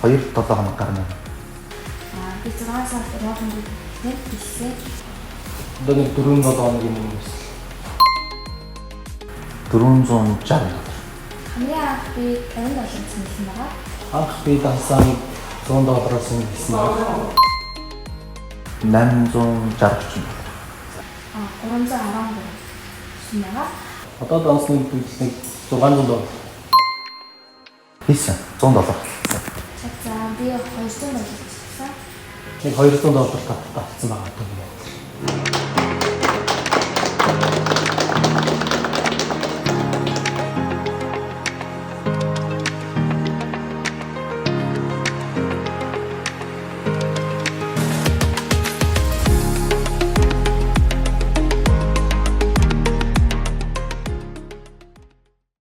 2-7 хоног гарна. Би 6 сар руухан гэдэг хэлсэн. Одоо нэг 4-7 хоногийн өмнө байсан. 460. Хамгийн анх би 50 доллар цэнгэлсэн байгаа. Анх би дансаа $100-аас ингэсэн байна. 860 ч юм. 313 гэсэн байгаа. Одоо дансны төлөвлөлт $600. Хийсэн. $100. За би $200 гэсэн. Нэг $200 татсан байгаа гэдэг юм.